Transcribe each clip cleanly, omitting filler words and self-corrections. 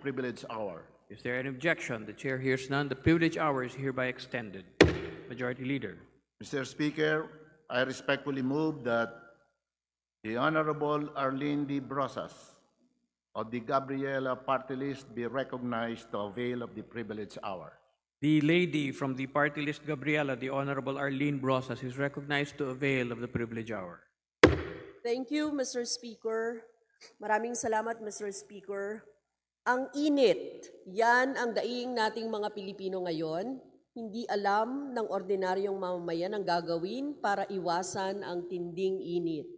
privilege hour. Is there an objection? The chair hears none. The privilege hour is hereby extended. Majority Leader. Mr. Speaker, I respectfully move that the Honorable Arlene D. Brosas of the Gabriela Party List be recognized to avail of the privilege hour. The lady from the party list, Gabriela, the Honorable Arlene Brosas, is recognized to avail of the privilege hour. Thank you, Mr. Speaker. Maraming salamat, Mr. Speaker. Ang init, yan ang daing nating mga Pilipino ngayon. Hindi alam ng ordinaryong mamamayan ang gagawin para iwasan ang tinding init.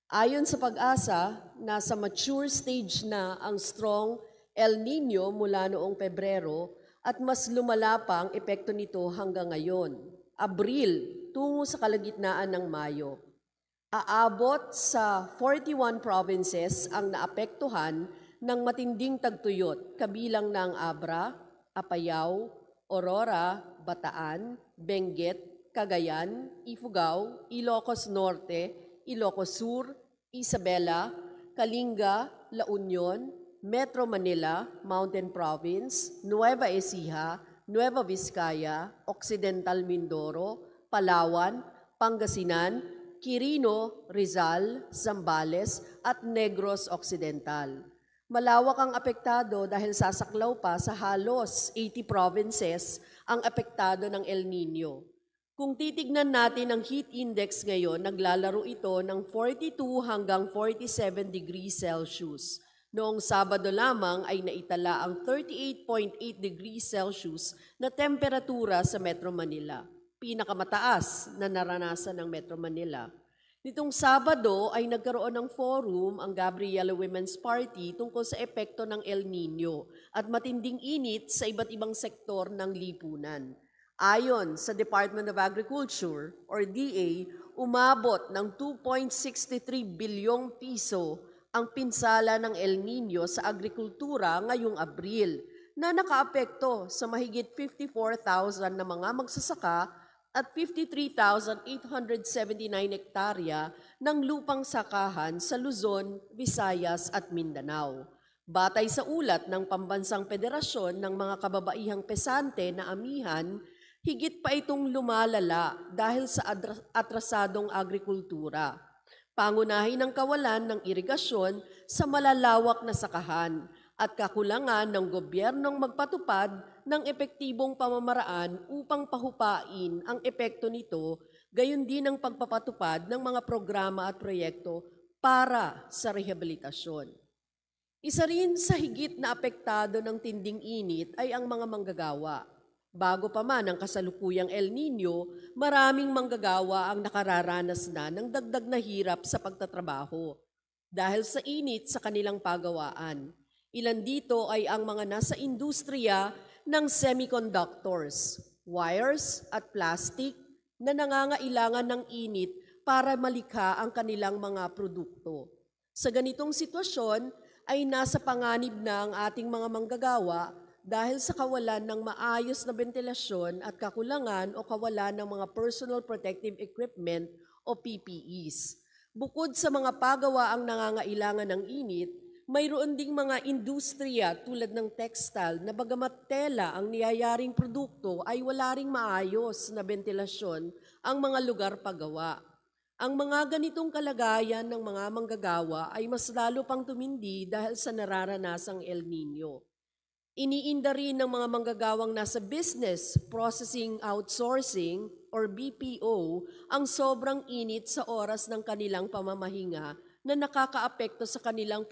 Ayon sa Pag-asa, nasa mature stage na ang strong El Nino mula noong Pebrero at mas lumala pa ang epekto nito hanggang ngayon, Abril, tungo sa kalagitnaan ng Mayo. Aabot sa 41 provinces ang naapektuhan ng matinding tagtuyot, kabilang ng Abra, Apayao, Aurora, Bataan, Benguet, Cagayan, Ifugao, Ilocos Norte, Ilocos Sur, Isabela, Kalinga, La Union, Metro Manila, Mountain Province, Nueva Ecija, Nueva Vizcaya, Occidental Mindoro, Palawan, Pangasinan, Quirino, Rizal, Zambales at Negros Occidental. Malawak ang apektado dahil sasaklaw pa sa halos 80 provinces ang apektado ng El Nino. Kung titignan natin ang heat index ngayon, naglalaro ito ng 42 hanggang 47 degrees Celsius. Noong Sabado lamang ay naitala ang 38.8 degrees Celsius na temperatura sa Metro Manila, pinakamataas na naranasan ng Metro Manila. Nitong Sabado ay nagkaroon ng forum ang Gabriela Women's Party tungkol sa epekto ng El Nino at matinding init sa iba't ibang sektor ng lipunan. Ayon sa Department of Agriculture or DA, umabot ng 2.63 bilyong piso ang pinsala ng El Nino sa agrikultura ngayong Abril na nakaapekto sa mahigit 54,000 na mga magsasaka at 53,879 hektarya ng lupang sakahan sa Luzon, Visayas at Mindanao. Batay sa ulat ng Pambansang Federasyon ng mga Kababaihang Pesante na Amihan, higit pa itong lumalala dahil sa atrasadong agrikultura. Pangunahin ang kawalan ng irigasyon sa malalawak na sakahan at kakulangan ng gobyernong magpatupad ng epektibong pamamaraan upang pahupain ang epekto nito, gayon din ang pagpapatupad ng mga programa at proyekto para sa rehabilitasyon. Isa rin sa higit na apektado ng tinding init ay ang mga manggagawa. Bago pa man ang kasalukuyang El Nino, maraming manggagawa ang nakararanas na ng dagdag na hirap sa pagtatrabaho dahil sa init sa kanilang pagawaan. Ilan dito ay ang mga nasa industriya ng semiconductors, wires at plastic na nangangailangan ng init para malikha ang kanilang mga produkto. Sa ganitong sitwasyon ay nasa panganib na ang ating mga manggagawa dahil sa kawalan ng maayos na ventilasyon at kakulangan o kawalan ng mga personal protective equipment o PPEs. Bukod sa mga pagawaang nangangailangan ng init, mayroon ding mga industriya tulad ng textile na bagamat tela ang niyayaring produkto ay wala ring maayos na ventilasyon ang mga lugar paggawa. Ang mga ganitong kalagayan ng mga manggagawa ay mas lalo pang tumindi dahil sa nararanasang El Nino. Iniinda rin ng mga manggagawang nasa business, processing, outsourcing, or BPO ang sobrang init sa oras ng kanilang pamamahinga na nakakaapekto sa kanilang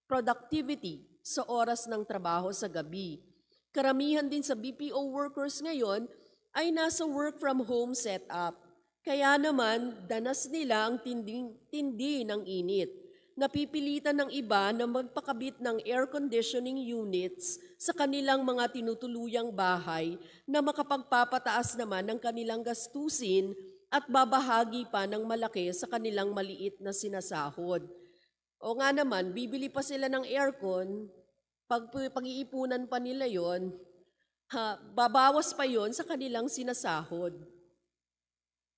productivity sa oras ng trabaho sa gabi. Karamihan din sa BPO workers ngayon ay nasa work from home setup. Kaya naman, danas nila ang tindi ng init. Napipilitan ng iba na magpakabit ng air conditioning units sa kanilang mga tinutuluyang bahay na makapagpapataas naman ng kanilang gastusin at babahagi pa ng malaki sa kanilang maliit na sinasahod. O nga naman, bibili pa sila ng aircon, pag-iipunan pa nila yon, babawas pa yon sa kanilang sinasahod.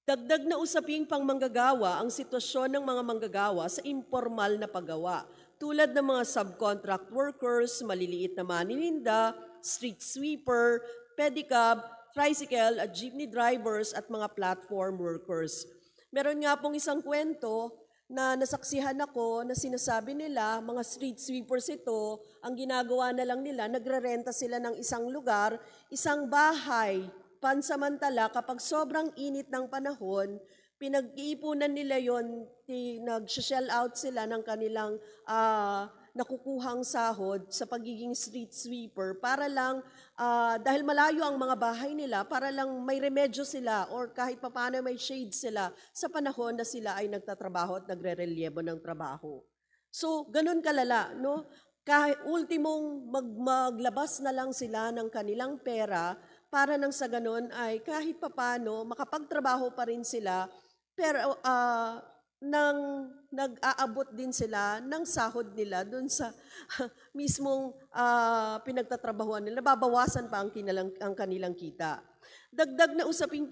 Dagdag na usaping pang manggagawa ang sitwasyon ng mga manggagawa sa impormal na paggawa, tulad ng mga subcontract workers, maliliit na manininda, street sweeper, pedicab, tricycle at jeepney drivers at mga platform workers. Meron nga pong isang kwento na nasaksihan ako na sinasabi nila, mga street sweepers ito, ang ginagawa na lang nila, nagrerenta sila ng isang lugar, isang bahay, pansamantala kapag sobrang init ng panahon, pinag-iipunan nila yon, nag-shell out sila ng kanilang nakukuhang sahod sa pagiging street sweeper para lang, dahil malayo ang mga bahay nila, para lang may remedyo sila or kahit papaano may shade sila sa panahon na sila ay nagtatrabaho at nagre-relyebo ng trabaho. So, ganun kalala, no? Kahit ultimong maglabas na lang sila ng kanilang pera para nang sa ganun ay kahit papaano makapagtrabaho pa rin sila, pero nang nag-aabot din sila ng sahod nila doon sa mismong pinagtatrabahuan nila, babawasan pa ang kanilang kita. Dagdag na usaping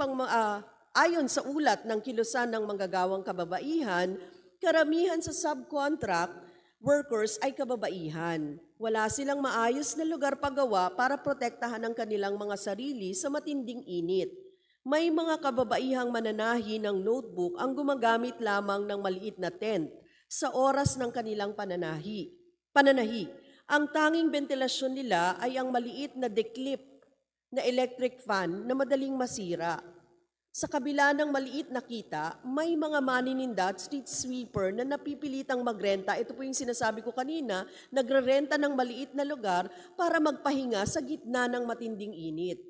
ayon sa ulat ng kilusan ng manggagawang kababaihan, karamihan sa subcontract workers ay kababaihan. Wala silang maayos na lugar paggawa para protektahan ang kanilang mga sarili sa matinding init. May mga kababaihang mananahi ng notebook ang gumagamit lamang ng maliit na tent sa oras ng kanilang pananahi. Ang tanging ventilasyon nila ay ang maliit na declip na electric fan na madaling masira. Sa kabila ng maliit na kita, may mga manininda at street sweeper na napipilitang magrenta. Ito po yung sinasabi ko kanina, nagrerenta ng maliit na lugar para magpahinga sa gitna ng matinding init.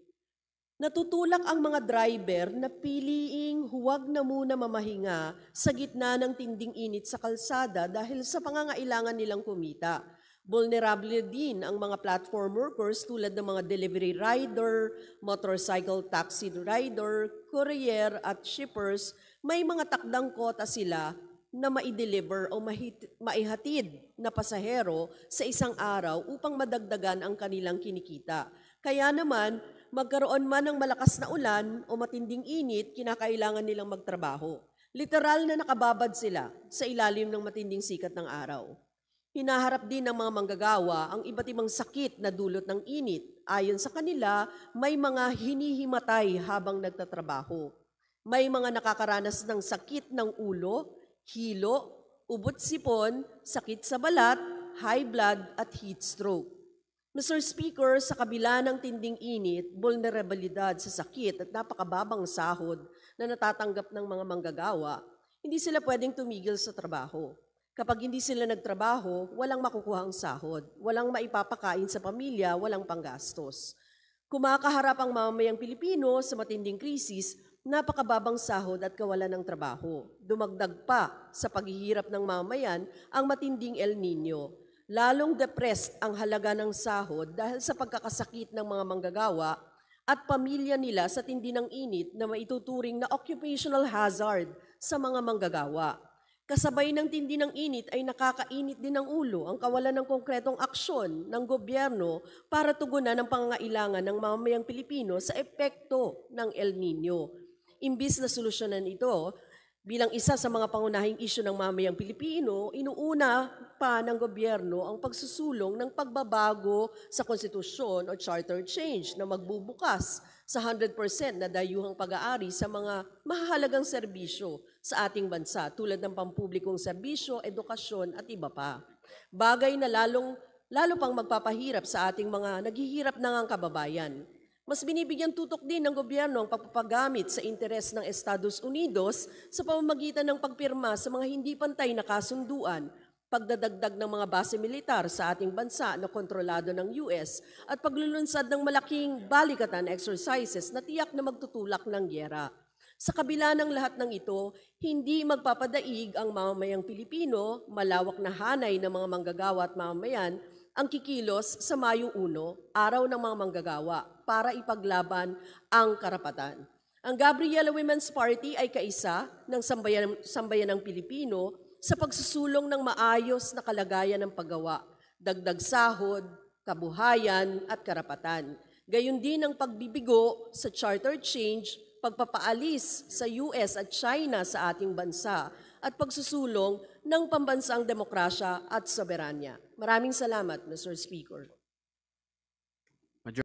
Natutulak ang mga driver na piliing huwag na muna mamahinga sa gitna ng tinding init sa kalsada dahil sa pangangailangan nilang kumita. Vulnerable din ang mga platform workers tulad ng mga delivery rider, motorcycle taxi rider, courier at shippers. May mga takdang kota sila na mai-deliver o maihatid na pasahero sa isang araw upang madagdagan ang kanilang kinikita. Kaya naman, magkaroon man ng malakas na ulan o matinding init, kinakailangan nilang magtrabaho. Literal na nakababad sila sa ilalim ng matinding sikat ng araw. Hinaharap din ng mga manggagawa ang iba't ibang sakit na dulot ng init. Ayon sa kanila, may mga hinihimatay habang nagtatrabaho. May mga nakakaranas ng sakit ng ulo, hilo, ubot-sipon, sakit sa balat, high blood at heat stroke. Mr. Speaker, sa kabila ng tinding init, vulnerabilidad sa sakit at napakababang sahod na natatanggap ng mga manggagawa, hindi sila pwedeng tumigil sa trabaho. Kapag hindi sila nagtrabaho, walang makukuhang sahod, walang maipapakain sa pamilya, walang panggastos. Kumakaharap ang mamamayang Pilipino sa matinding krisis, napakababang sahod at kawalan ng trabaho. Dumagdag pa sa paghihirap ng mamamayan ang matinding El Nino. Lalong depressed ang halaga ng sahod dahil sa pagkakasakit ng mga manggagawa at pamilya nila sa tindi ng init na maituturing na occupational hazard sa mga manggagawa. Kasabay ng tindi ng init ay nakakainit din ng ulo ang kawalan ng konkretong aksyon ng gobyerno para tugunan ang pangangailangan ng mamamayang Pilipino sa epekto ng El Nino. Imbis na solusyonan ito, bilang isa sa mga pangunahing isyu ng mamayang Pilipino, inuuna pa ng gobyerno ang pagsusulong ng pagbabago sa konstitusyon o charter change na magbubukas sa 100% na dayuhang pag-aari sa mga mahahalagang serbisyo sa ating bansa tulad ng pampublikong serbisyo, edukasyon at iba pa. Bagay na lalo pang magpapahirap sa ating mga naghihirap na ngang kababayan. Mas binibigyan tutok din ng gobyerno ang pagpapagamit sa interes ng Estados Unidos sa pamamagitan ng pagpirma sa mga hindi pantay na kasunduan, pagdadagdag ng mga base militar sa ating bansa na kontrolado ng US at paglulunsad ng malaking balikatan exercises na tiyak na magtutulak ng gyera. Sa kabila ng lahat ng ito, hindi magpapadaig ang mamamayang Pilipino, malawak na hanay ng mga manggagawa at mamamayan, ang kikilos sa Mayo 1, Araw ng mga Manggagawa, para ipaglaban ang karapatan. Ang Gabriela Women's Party ay kaisa ng sambayanang Pilipino sa pagsusulong ng maayos na kalagayan ng paggawa, dagdag sahod, kabuhayan at karapatan. Gayon din ang pagbibigo sa charter change, pagpapaalis sa US at China sa ating bansa at pagsusulong ng pambansang demokrasya at soberanya. Maraming salamat, Mr. Speaker.